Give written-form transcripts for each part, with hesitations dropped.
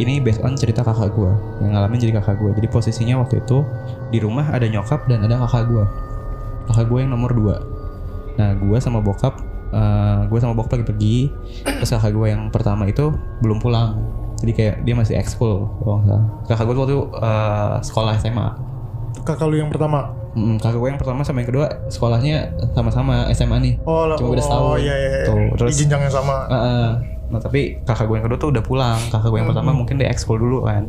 ini based on cerita kakak gue yang ngalamin jadi kakak gue. Jadi posisinya waktu itu di rumah ada nyokap dan ada kakak gue yang nomor 2. Nah gue sama bokap lagi pergi, terus kakak gue yang pertama itu belum pulang, jadi kayak dia masih ekskul. Kakak gue waktu itu sekolah SMA. Kakak lu yang pertama? Kakak gue yang pertama sama yang kedua sekolahnya sama-sama SMA nih. Cuma beda setahun. Iya. Tuh, terus di jenjang yang sama. Nah tapi kakak gue yang kedua tuh udah pulang. Kakak gue yang pertama mungkin dia ekskul dulu kan.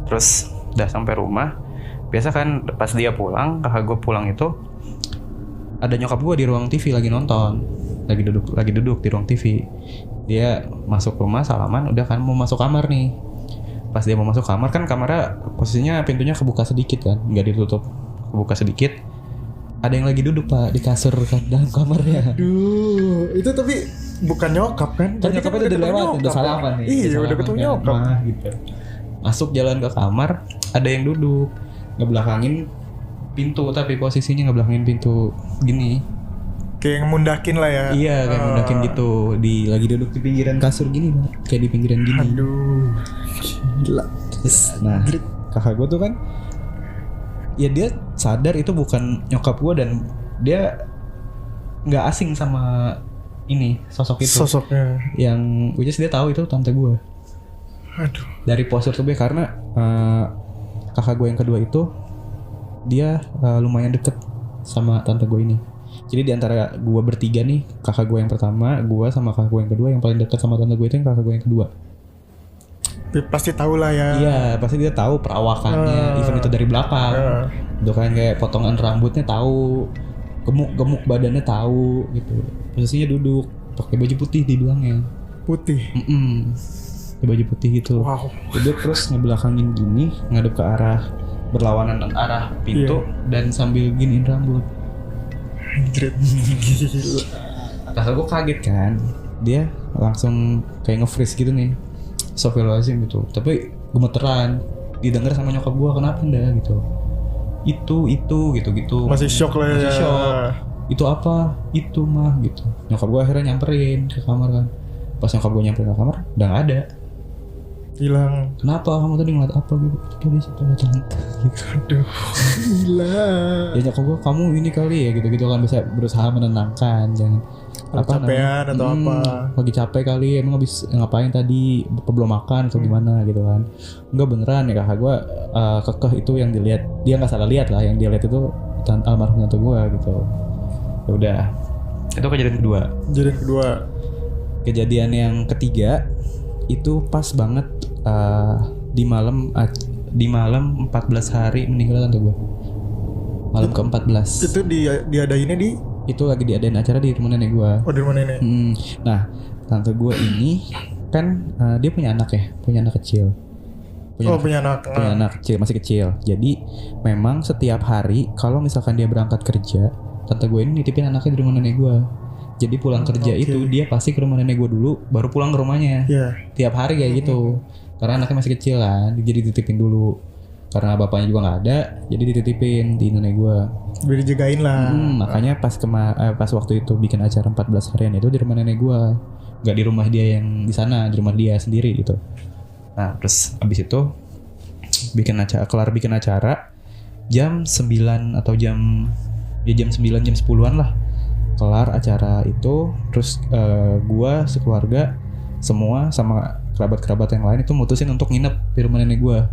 Terus udah sampai rumah. Biasa kan pas dia pulang, kakak gue pulang itu ada nyokap gue di ruang TV lagi nonton. Lagi duduk di ruang TV. Dia masuk rumah salaman, udah kan mau masuk kamar nih. Pas dia mau masuk kamar kan kamarnya posisinya pintunya kebuka sedikit kan, nggak ditutup, kebuka sedikit. Ada yang lagi duduk pak di kasur kan, dalam kamarnya. Aduh, itu tapi bukan nyokap kan? Kan nyokapnya udah lewat, udah salaman nih. Iya, udah ketemu nyokap. Gitu. Masuk jalan ke kamar, ada yang duduk ngebelakangin pintu, tapi posisinya ngebelakangin pintu gini. Kayak mundakin lah ya. Iya, kayak mundakin gitu. Lagi duduk di pinggiran kasur gini, Pak. Kayak di pinggiran gini. Aduh. Gila. Terus, nah, kakak gue tuh kan ya dia sadar itu bukan nyokap gue dan dia nggak asing sama ini sosok itu. Sosoknya. Yang which is dia tahu itu tante gue. Aduh. Dari postur tubuhnya karena kakak gue yang kedua itu dia lumayan deket sama tante gue ini. Jadi di antara gue bertiga nih, kakak gue yang pertama, gue sama kakak gue yang kedua, yang paling dekat sama tante gue itu yang kakak gue yang kedua. Pasti tahu lah ya. Iya, pasti dia tahu perawakannya, even itu dari belakang. Itu kan kayak potongan rambutnya tahu, gemuk badannya tahu gitu. Posisinya duduk, pakai baju putih dibilangnya. Putih. Pakai baju putih gitu. Wow. Duduk terus ngebelakangin gini, ngadep ke arah berlawanan arah pintu dan sambil giniin rambut. Gila. Kakak gue kaget kan, dia langsung kayak nge-freeze gitu nih, astagfirullahaladzim gitu. Tapi gemeteran, didengar sama nyokap gue, kenapa ndak gitu. Itu gitu. Masih shock lah ya. Masih shock. Itu apa? Itu mah gitu. Nyokap gue akhirnya nyamperin ke kamar kan. Pas nyokap gue nyamperin ke kamar, udah gak ada. Hilang. Kenapa kamu tadi ngeliat apa gitu? Tadi situ ada tante gitu. Aduh. Gila. Ya nyokap gue, kamu ini kali ya gitu kan, bisa berusaha menenangkan, jangan kecapean atau apa. Lagi capek kali, emang habis ngapain tadi, belum makan atau gimana gitu kan. Enggak, beneran ya kakak gue kekeh itu yang dilihat. Dia gak salah lihat lah, yang dia lihat itu almarhum tante gue gitu. Ya udah, itu kejadian kedua. Kejadian yang ketiga itu pas banget di malam 14 hari meninggal tante gue. Malam ke-14. Itu diadainnya di? Itu lagi diadain acara di rumah nenek gue. Oh, di rumah nenek. Nah, tante gue ini kan dia punya anak kecil. Punya anak kecil, masih kecil. Jadi memang setiap hari kalau misalkan dia berangkat kerja, tante gue ini nitipin anaknya di rumah nenek gue. Jadi pulang kerja itu dia pasti ke rumah nenek gue dulu, baru pulang ke rumahnya. Tiap hari kayak gitu. Karena anaknya masih kecil kan, jadi dititipin dulu. Karena bapaknya juga nggak ada, jadi dititipin di nenek gue. Biar dijagain lah. Makanya pas waktu itu bikin acara 14 harian itu di rumah nenek gue, nggak di rumah dia yang di sana, di rumah dia sendiri gitu. Nah terus abis itu bikin acara jam 9 atau jam 9 jam 10-an lah. Kelar acara itu, terus gua sekeluarga semua sama kerabat-kerabat yang lain itu mutusin untuk nginep di rumah nenek gua.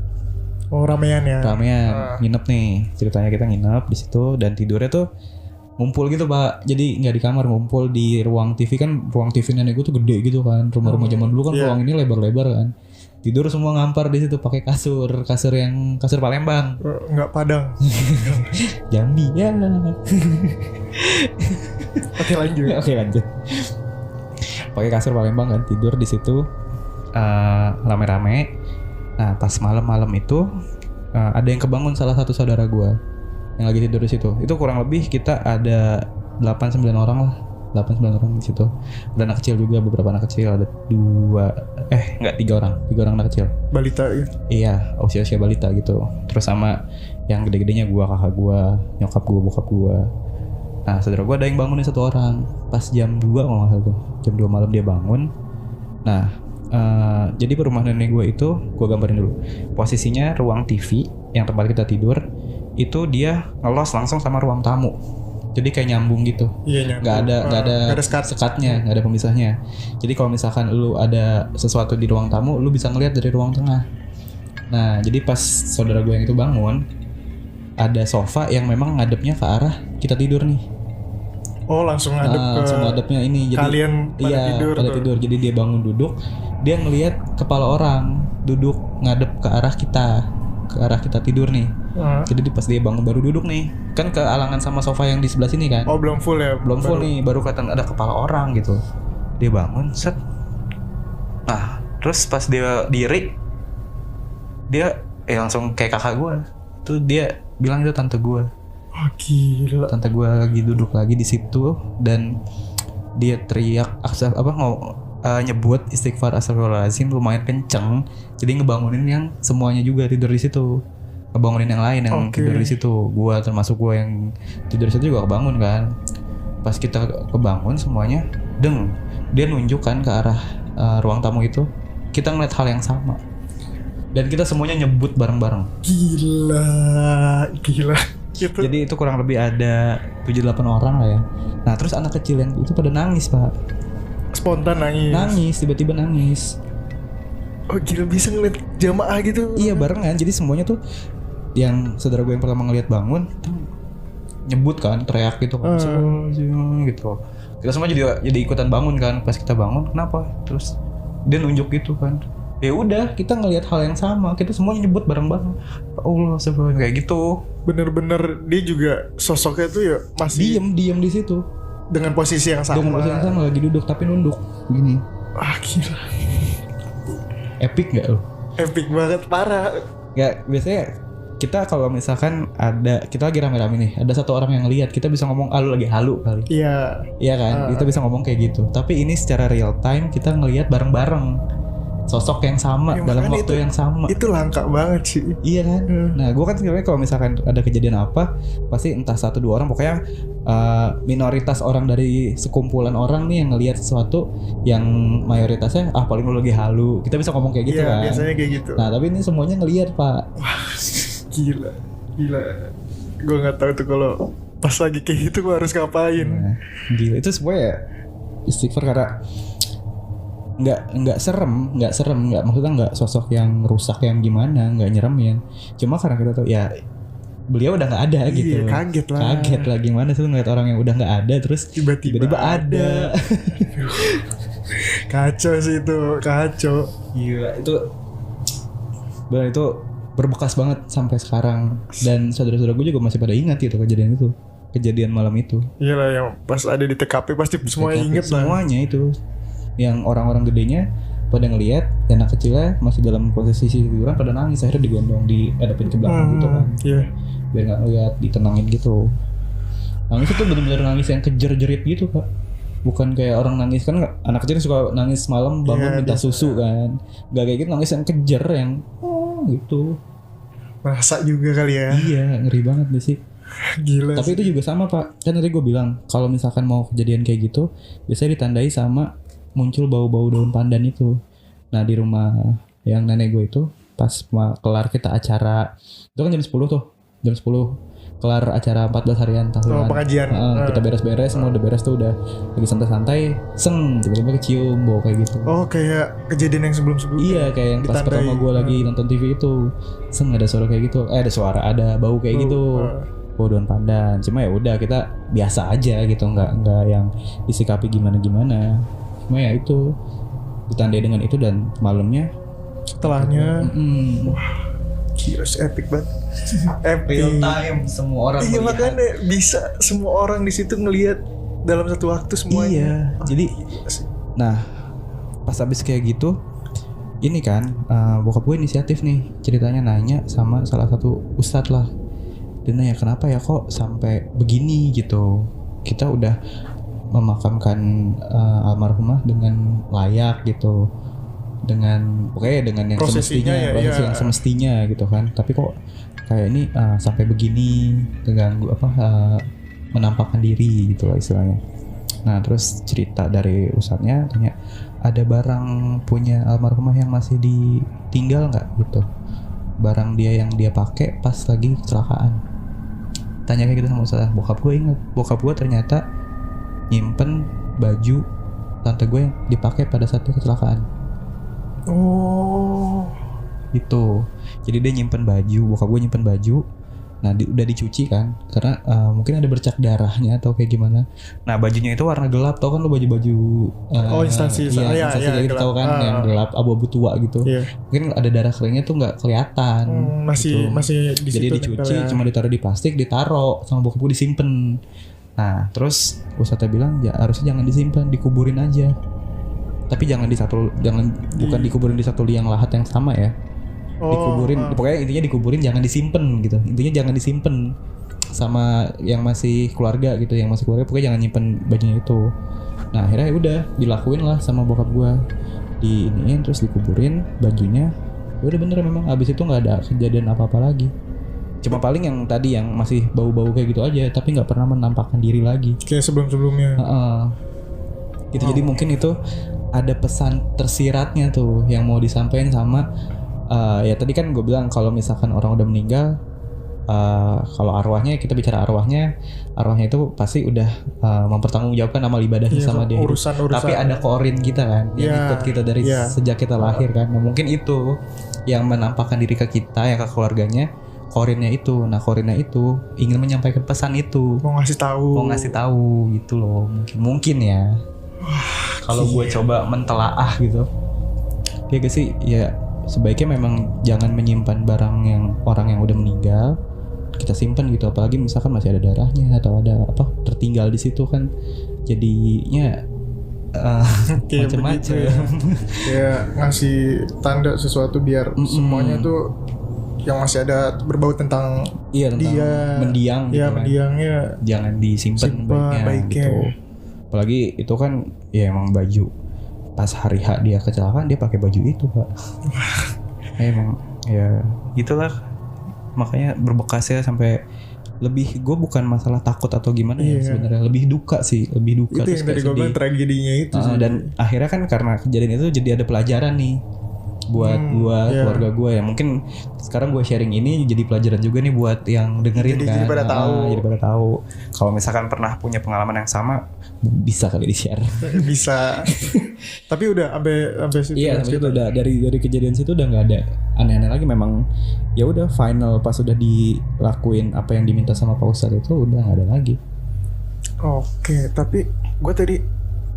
Oh, ramean ya. Nginep nih. Ceritanya kita nginep di situ dan tidurnya tuh ngumpul gitu, Pak. Jadi enggak di kamar, ngumpul di ruang TV kan. Ruang TV nenek gua tuh gede gitu kan. Rumah-rumah zaman dulu kan ruang ini lebar-lebar kan. Tidur semua ngampar di situ pakai kasur Palembang. Enggak Padang. Jambi ya. Oke lanjut. Pakai kasur Palembang kan, tidur di situ rame-rame. Nah pas malam itu ada yang kebangun, salah satu saudara gue yang lagi tidur di situ. Itu kurang lebih kita ada 8-9 orang lah. 8-9 orang di situ. Ada anak kecil juga, beberapa anak kecil, ada 3 orang anak kecil. Balita ya? Iya, usia balita gitu. Terus sama yang gede-gedenya gua, kakak gua, nyokap gua, bokap gua. Nah, saudara gua ada yang bangunin satu orang. Pas jam 2 kalau nggak salah tuh. Jam 2 malam dia bangun. Nah, Jadi rumah nenek gue itu, gue gambarin dulu. Posisinya ruang TV yang tempat kita tidur itu dia ngelos langsung sama ruang tamu. Jadi kayak nyambung gitu. Iya, nyambung. Nggak ada sekatnya, nggak ada pemisahnya. Jadi kalau misalkan lu ada sesuatu di ruang tamu, lu bisa ngeliat dari ruang tengah. Nah, jadi pas saudara gue yang itu bangun, ada sofa yang memang ngadepnya ke arah kita tidur nih. Oh, langsung ngadep Langsung ngadepnya ini. Jadi kalian pada tidur. Pada tidur. Jadi dia bangun duduk, dia ngelihat kepala orang duduk ngadep ke arah kita tidur nih. Jadi pas dia bangun baru duduk nih, kan kealangan sama sofa yang di sebelah sini kan. Oh, belum full ya? Belum full nih, baru kelihatan ada kepala orang gitu. Dia bangun, set. Nah, terus pas dia diri, dia langsung kayak kakak gue. Tuh dia bilang itu tante gue. Oh, gila. Tante gue lagi duduk lagi di situ dan dia teriak nyebut istighfar astagfirullahaladzim lumayan kenceng. Jadi ngebangunin yang semuanya juga tidur di situ. Ngebangunin yang lain yang tidur di situ. Gua termasuk gua yang tidur di situ juga kebangun kan. Pas kita kebangun semuanya, dia nunjukkan ke arah ruang tamu itu. Kita ngeliat hal yang sama. Dan kita semuanya nyebut bareng-bareng. Gila. Gitu. Jadi itu kurang lebih ada 7-8 orang lah ya. Nah, terus anak kecil yang itu pada nangis, Pak. Spontan nangis. Tiba-tiba nangis. Oh, gila, bisa ngeliat jamaah gitu. Iya, barengan. Jadi semuanya tuh yang saudara gue yang pertama ngeliat bangun tuh nyebut kan, teriak gitu kan. Gitu. Kita semua jadi ikutan bangun kan. Pas kita bangun, kenapa? Terus dia nunjuk gitu kan. Ya udah, kita ngelihat hal yang sama. Kita semuanya nyebut bareng-bareng. Allah, sebelum kayak gitu. Bener-bener dia juga sosoknya tuh ya masih diem di situ. Dengan posisi yang sama. Dengan posisi yang sama, lagi duduk tapi nunduk gini. Gila. Epic nggak lo? Epic banget, parah. Ya biasanya kita kalau misalkan kita lagi rame-rame nih, ada satu orang yang lihat, kita bisa ngomong lu lagi halu kali. Iya kan, kita bisa ngomong kayak gitu. Tapi ini secara real time kita ngelihat bareng-bareng sosok yang sama dalam waktu yang sama. Itu langka banget sih. Iya kan. Nah, gue kan sebenarnya kalau misalkan ada kejadian apa, pasti entah 1-2 orang, pokoknya minoritas orang dari sekumpulan orang nih yang ngelihat sesuatu yang mayoritasnya paling lu lagi halu. Kita bisa ngomong kayak gitu kan. Iya, biasanya kayak gitu. Nah, tapi ini semuanya ngelihat, Pak. Wah, gila. Gue nggak tahu tuh kalau pas lagi kayak gitu gue harus ngapain. Nah, gila, itu semuanya istighfar karena nggak serem, maksudnya nggak sosok yang rusak yang gimana, nggak nyeremin. Cuma karena kita tuh ya beliau udah nggak ada gitu. Kaget lah gimana sih ngeliat orang yang udah nggak ada terus tiba-tiba ada. Kacau sih itu, kacau. Gila, itu berbekas banget sampai sekarang dan saudara-saudara gue juga masih pada ingat gitu kejadian malam itu. Iyalah, yang pas ada di TKP pasti semuanya inget lah. Semuanya itu. Yang orang-orang gedenya pada ngelihat, anak kecilnya masih dalam posisi tiduran pada nangis, akhirnya digendong dihadapin ke belakang gitu kan. Iya. Biar nggak ngeliat, ditenangin gitu. Nangis itu benar-benar nangis yang kejer-jerit gitu, Pak. Bukan kayak orang nangis kan, anak kecil suka nangis malam bangun minta susu kan. Gak kayak gitu, nangis yang kejer yang gitu. Masa juga kali ya. Iya, ngeri banget deh sih. Gila. Tapi itu juga sama, Pak. Kan tadi gue bilang kalau misalkan mau kejadian kayak gitu biasanya ditandai sama muncul bau-bau daun pandan itu. Nah, di rumah yang nenek gue itu pas kelar kita acara itu kan jam 10 tuh. Jam 10 kelar acara 14 harian tahunan. Pengajian. Kita beres-beres, semua udah beres tuh, udah lagi santai-santai, tiba-tiba kecium bau kayak gitu. Oh, kayak kejadian yang sebelum-sebelumnya. Iya, kayak yang pas pertama gue lagi nonton TV itu. Ada suara kayak gitu. Ada bau kayak gitu. Bau daun pandan. Cuma ya udah, kita biasa aja gitu, nggak yang disikapi gimana-gimana. Cuma ya itu ditandai dengan itu dan malamnya setelahnya wah, gila, epic banget. Epic. Real time, semua orang melihat. Makanya bisa semua orang di situ ngelihat dalam satu waktu semuanya. Iya. Jadi nah, pas habis kayak gitu ini kan bokap gue inisiatif nih, ceritanya nanya sama salah satu ustadz lah. Dia nanya, kenapa ya kok sampai begini gitu. Kita udah memakamkan almarhumah dengan layak gitu, dengan yang semestinya, proses yang semestinya gitu kan. Tapi kok kayak ini sampai begini, terganggu menampakkan diri gitu lah istilahnya. Nah, terus cerita dari ustadznya tanya, ada barang punya almarhumah yang masih ditinggal nggak gitu, barang dia yang dia pakai pas lagi kecelakaan. Tanya kayak gitu sama ustazah. Bokap gue inget, bokap gue ternyata nyimpen baju tante gue yang dipakai pada saat dia kecelakaan. Oh, Gitu. Jadi dia nyimpen baju, bokap gue nyimpen baju. Nah udah dicuci kan, karena mungkin ada bercak darahnya atau kayak gimana. Nah bajunya itu warna gelap, tau kan lo baju-baju instansi, iya, instansi kayak gitu, tau kan, yang gelap abu-abu tua gitu. Iya. Mungkin ada darah keringnya tuh nggak kelihatan. Masih di Jadi situ dicuci, nempelnya. cuma ditaruh di plastik, ditaro sama bokap gue, disimpan. Nah terus ustadznya bilang ya harusnya jangan disimpan, dikuburin aja. Tapi bukan dikuburin di satu liang lahat yang sama ya. Dikuburin, pokoknya intinya dikuburin, jangan disimpan gitu. Intinya jangan disimpan sama yang masih keluarga gitu, yang masih keluarga pokoknya jangan nyimpen bajunya itu. Nah akhirnya udah dilakuin lah sama bokap gue, diiniin terus dikuburin bajunya. Ya udah bener memang, abis itu nggak ada kejadian apa-apa lagi. Cuma paling yang tadi yang masih bau-bau kayak gitu aja, tapi nggak pernah menampakkan diri lagi. Kayak sebelum-sebelumnya. Gitu. Jadi mungkin itu ada pesan tersiratnya tuh yang mau disampaikan sama ya tadi kan gue bilang kalau misalkan orang udah meninggal, kalau arwahnya, kita bicara arwahnya itu pasti udah mempertanggungjawabkan amal ibadahnya sama dia. Urusan. Tapi ada korin kita kan yang ikut kita dari sejak kita lahir kan. Nah, mungkin itu yang menampakkan diri ke kita, yang ke keluarganya, korinnya itu. Nah korinnya itu ingin menyampaikan pesan itu, mau ngasih tahu gitu loh. Mungkin ya. Kalau gue coba mentelaah gitu, ya gak sih, ya sebaiknya memang jangan menyimpan barang yang orang yang udah meninggal kita simpan gitu, apalagi misalkan masih ada darahnya atau ada apa tertinggal di situ kan, jadinya macam-macam. Kayak ngasih tanda sesuatu biar semuanya tuh yang masih ada berbau tentang dia mendiang gitu kan. Mendiangnya jangan disimpan baiknya gitu. Apalagi itu kan ya emang baju pas hari H dia kecelakaan, dia pakai baju itu Pak. Emang ya gitulah, makanya berbekas ya sampai lebih. Gue bukan masalah takut atau gimana ya sebenarnya, lebih duka sih, lebih duka. Itu yang tadi gue bilang tragedinya itu dan akhirnya kan karena kejadian itu jadi ada pelajaran nih buat keluarga gue ya. Mungkin sekarang gue sharing ini jadi pelajaran juga nih buat yang dengerin jadi pada tahu. Kalau misalkan pernah punya pengalaman yang sama, bisa kali di share. Bisa. Tapi udah sampai situ. Iya, sampai itu udah dari kejadian situ udah nggak ada aneh-aneh lagi. Memang ya udah final pas udah dilakuin apa yang diminta sama Pak Ustadz itu udah nggak ada lagi. Oke, tapi gue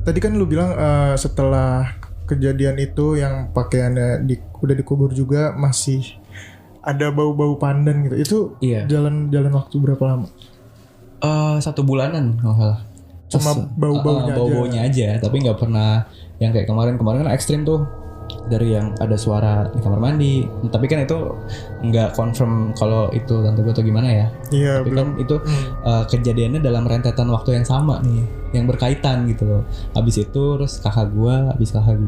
tadi kan lu bilang setelah kejadian itu yang pakaiannya udah dikubur juga masih ada bau-bau pandan gitu. Itu jalan waktu berapa lama? 1 bulanan kalau salah. Cuma bau-baunya aja, tapi nggak pernah yang kayak kemarin kan ekstrim tuh, dari yang ada suara di kamar mandi. Tapi kan itu nggak confirm kalau itu tante gue atau gimana ya. Iya, tapi kan itu kejadiannya dalam rentetan waktu yang sama nih, yang berkaitan gitu loh. Habis itu terus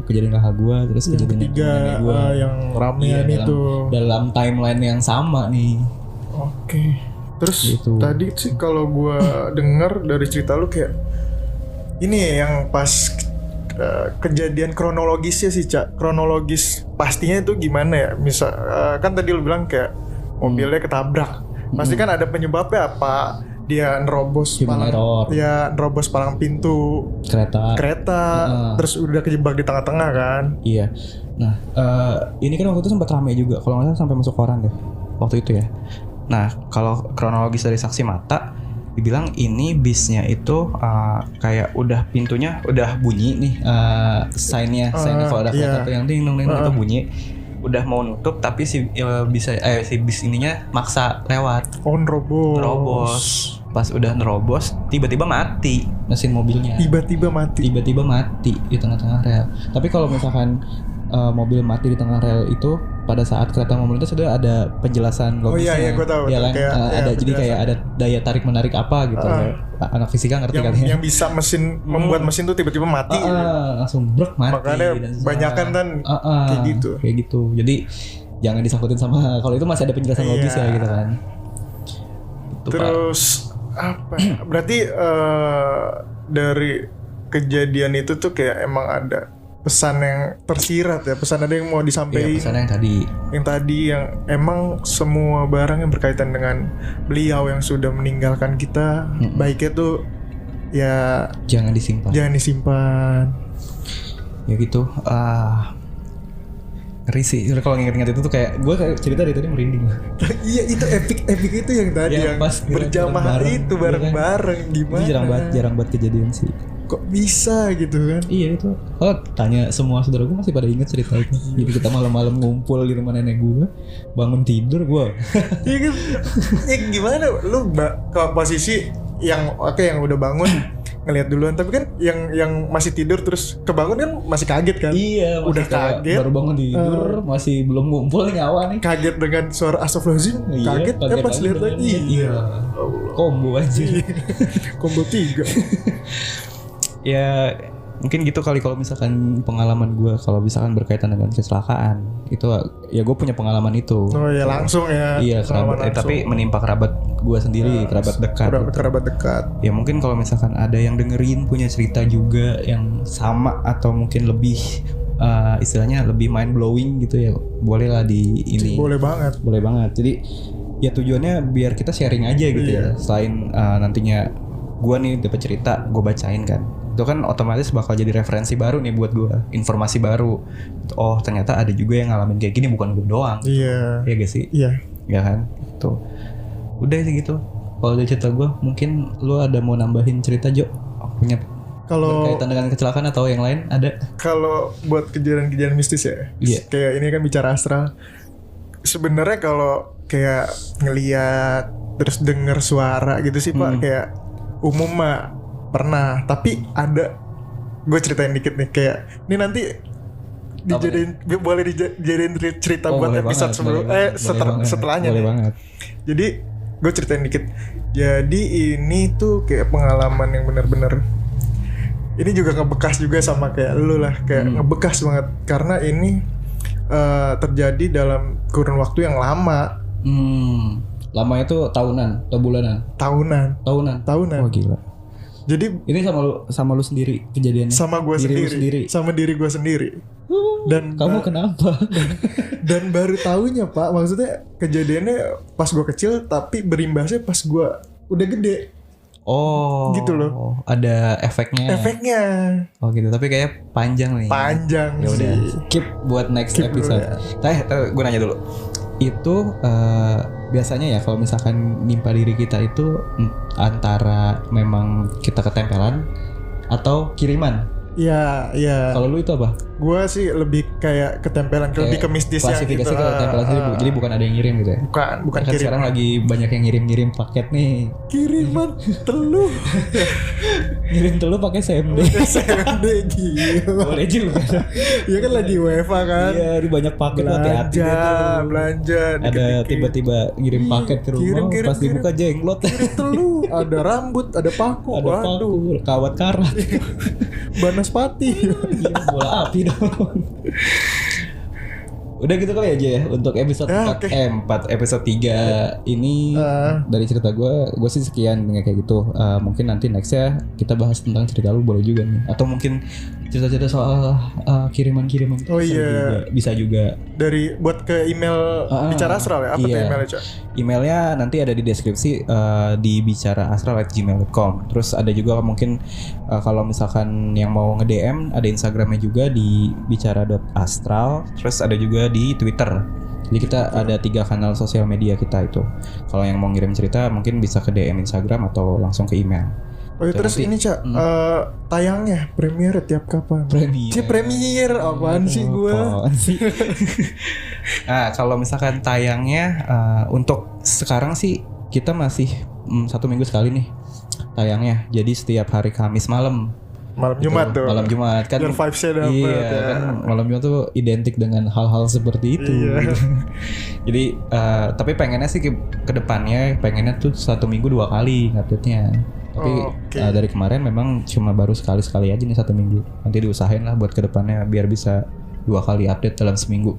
kejadian kakak gue, terus yang kejadian ketiga gue yang ramean itu dalam timeline yang sama nih. Oke. Terus gitu. Tadi sih kalau gue dengar dari cerita lu kayak ini yang pas kejadian kronologisnya sih, Cak. Kronologis pastinya itu gimana ya? Misal kan tadi lu bilang kayak mobilnya ketabrak. Pasti kan ada penyebabnya apa? Dia nerobos palang pintu kereta terus udah kejebak di tengah-tengah kan. Iya. Nah, ini kan waktu itu sempat ramai juga. Kalau nggak salah sampai masuk koran deh waktu itu ya. Nah, kalau kronologis dari saksi mata dibilang ini bisnya itu kayak udah pintunya udah bunyi nih, sign-nya kalau ada kereta tuh yang ding itu bunyi, udah mau nutup tapi si bis ininya maksa lewat. Nerobos. Pas udah nerobos tiba-tiba mati mesin mobilnya. Tiba-tiba mati di tengah-tengah rel. Tapi kalau misalkan mobil mati di tengah rel itu pada saat kereta mau melintas sudah ada penjelasan logisnya. Oh iya gue tahu. Ya kan? Ada jadi kayak ada daya tarik menarik apa gitu. Anak fisika ngerti kan ya. Yang bisa membuat mesin tuh tiba-tiba mati. Langsung brek mati. Makanya banyakan kan kayak gitu. Kayak gitu. Jadi jangan disangkutin sama kalau itu masih ada penjelasan logis ya gitu kan. Itu, terus apa? Berarti dari kejadian itu tuh kayak emang ada pesan yang tersirat ya, pesan ada yang mau Iya, disampaikan. pesannya yang tadi. Yang emang semua barang yang berkaitan dengan beliau yang sudah meninggalkan kita, baiknya tuh ya Jangan disimpan. jangan disimpan. Ya gitu. Ngeri sih. Kalau nginget-nginget itu tuh kayak gue kayak cerita dari tadi merinding. Iya, itu epic itu yang tadi Ya, yang pas berjamaah bareng-bareng, itu bareng-bareng gimana? Itu jarang banget kejadian sih. Kok bisa gitu kan? Iya itu. Oh, tanya semua saudara gue masih pada inget cerita itu. Jadi kita malam-malam ngumpul di rumah nenek gue, bangun tidur gue. Iya kan? Ya gimana? Lu ke posisi yang yang udah bangun ngelihat duluan, tapi kan yang masih tidur terus kebangun kan masih kaget kan? Iya, udah kaget. Baru bangun tidur, masih belum ngumpul nih nyawa nih. Kaget dengan suara astagfirullahaladzim. Iya, kaget pas lagi lihat lagi. Iya. Combo aja. Combo 3. Ya mungkin gitu kali kalau misalkan pengalaman gue kalau misalkan berkaitan dengan kecelakaan itu ya gue punya pengalaman itu. Oh ya langsung ya. Iya kerabat, tapi menimpa kerabat gue sendiri, kerabat dekat. Kerabat dekat. Ya mungkin kalau misalkan ada yang dengerin punya cerita juga yang sama atau mungkin lebih istilahnya lebih mind blowing gitu ya, bolehlah di ini. Boleh banget. Jadi ya tujuannya biar kita sharing aja gitu ya. Selain nantinya gue nih dapat cerita, gue bacain kan. Itu kan otomatis bakal jadi referensi baru nih buat gue, informasi baru. Oh ternyata ada juga yang ngalamin kayak gini, bukan gue doang. Iya. Iya gak sih? Iya. Ya kan? Tuh. Udah sih gitu. Kalau dari cerita gue, mungkin lo ada mau nambahin cerita Jo? Punya kalau berkaitan dengan kecelakaan atau yang lain ada? Kalau buat kejadian-kejadian mistis ya, kayak ini kan bicara astral. Sebenarnya kalau kayak ngelihat terus denger suara gitu sih Pak, kayak umum mah pernah, tapi ada, gue ceritain dikit nih, kayak ini nanti boleh dijadiin cerita buat episode setelahnya. Boleh banget. Jadi gue ceritain dikit. Jadi ini tuh kayak pengalaman yang benar-benar, ini juga ngebekas juga sama kayak lu lah, kayak ngebekas banget karena ini terjadi dalam kurun waktu yang lama. Lama itu tahunan atau bulanan? Tahunan. Oh gila. Jadi ini sama lu sendiri kejadiannya? Sama gue sendiri. Sama diri gue sendiri. Dan kamu kenapa? Dan baru tahunya Pak, maksudnya kejadiannya pas gue kecil, tapi berimbasnya pas gue udah gede. Oh, gitu loh. Ada efeknya. Oh gitu, tapi kayak panjang nih. Panjang ya sih. Udah, skip buat next episode. Gue nanya dulu. Itu biasanya ya kalau misalkan nimpa diri kita itu antara memang kita ketempelan atau kiriman. Iya. Kalau lu itu apa? Gue sih lebih kayak ketempelan, lebih ke mistisnya gitu. Klasifikasi ketempelan sendiri, jadi bukan ada yang ngirim gitu ya? Bukan kan kirim. Sekarang lagi banyak yang ngirim paket nih. Kiriman telu. Ngirim telu pakai CMD. CMD gila. Boleh juga. Iya kan lagi WFA kan. Iya, banyak paket hati-hati belanja. Ada tiba-tiba ngirim paket ke rumah, pas dibuka jenglot. Kirim telu, ada rambut, ada paku. Ada paku, kawat karat. Banaspati. Iya, bola api dong. Udah gitu kali aja ya untuk episode 4 episode 3 ini dari cerita gue sih sekian kayak gitu. Mungkin nanti nextnya kita bahas tentang cerita lu boleh juga nih, atau mungkin cerita-cerita soal kiriman-kiriman. Oh iya, bisa juga dari buat ke email Bicara Astral ya. Apa tuh emailnya Cak? Emailnya nanti ada di deskripsi di bicaraastral@gmail.com. Terus ada juga mungkin kalau misalkan yang mau nge-DM ada Instagramnya juga di bicara.astral. Terus ada juga di Twitter. Jadi kita ada 3 kanal sosial media kita itu. Kalau yang mau ngirim cerita mungkin bisa ke DM Instagram atau langsung ke email. Oh ya, terus nanti, ini Cak, tayangnya premier tiap kapan? Premier apaan sih gue? Nah kalau misalkan tayangnya untuk sekarang sih kita masih 1 minggu sekali nih tayangnya. Jadi setiap hari Kamis malam Jumat tuh. Malam Jumat kan. Biar vibes-nya dapet. Iya kan malam Jumat tuh identik dengan hal-hal seperti itu. Iya. Jadi tapi pengennya sih ke depannya pengennya tuh 1 minggu 2 kali update-nya. Tapi dari kemarin memang cuma baru sekali aja nih 1 minggu. Nanti diusahain lah buat kedepannya biar bisa 2 kali update dalam seminggu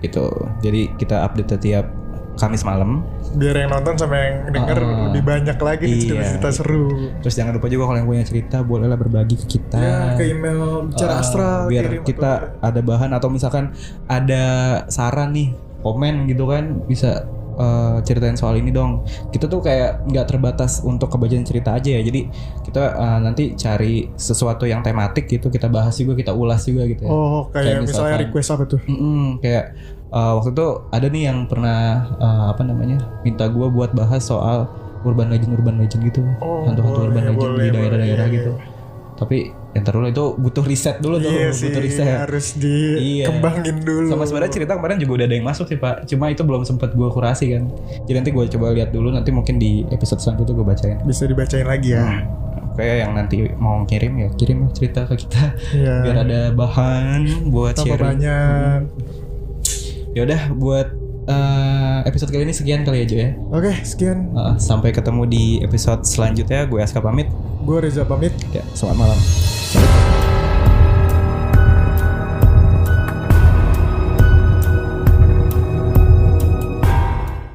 gitu. Jadi kita update tiap Kamis malam. Biar yang nonton sama yang denger lebih banyak lagi nih cerita-cerita seru. Terus jangan lupa juga kalau yang punya cerita bolehlah berbagi ke kita. Ya, ke email Bicara Astral biar kita ada bahan atau misalkan ada saran nih, komen gitu kan, bisa ceritain soal ini dong. Kita tuh kayak nggak terbatas untuk kebagian cerita aja ya. Jadi kita nanti cari sesuatu yang tematik gitu, kita bahas juga, kita ulas juga gitu ya. Oh, kayak misalnya request apa tuh? Kayak waktu itu ada nih yang pernah minta gue buat bahas soal urban legend gitu, hantu-hantu urban legend di daerah-daerah gitu. Tapi ntar dulu itu butuh riset dulu tuh, butuh riset. Harus dikembangin dulu. Sama sebenarnya cerita kemarin juga udah ada yang masuk sih Pak, cuma itu belum sempat gue kurasi kan. Jadi nanti gue coba lihat dulu, nanti mungkin di episode selanjutnya gue bacain. Bisa dibacain lagi ya. Kayak yang nanti mau kirim cerita ke kita, biar ada bahan buat tambah sharing. Banyak. Ya udah, buat episode kali ini sekian kali aja ya. Oke, sekian. Sampai ketemu di episode selanjutnya. Gue Aska pamit. Gue Reza pamit. Ya, selamat malam.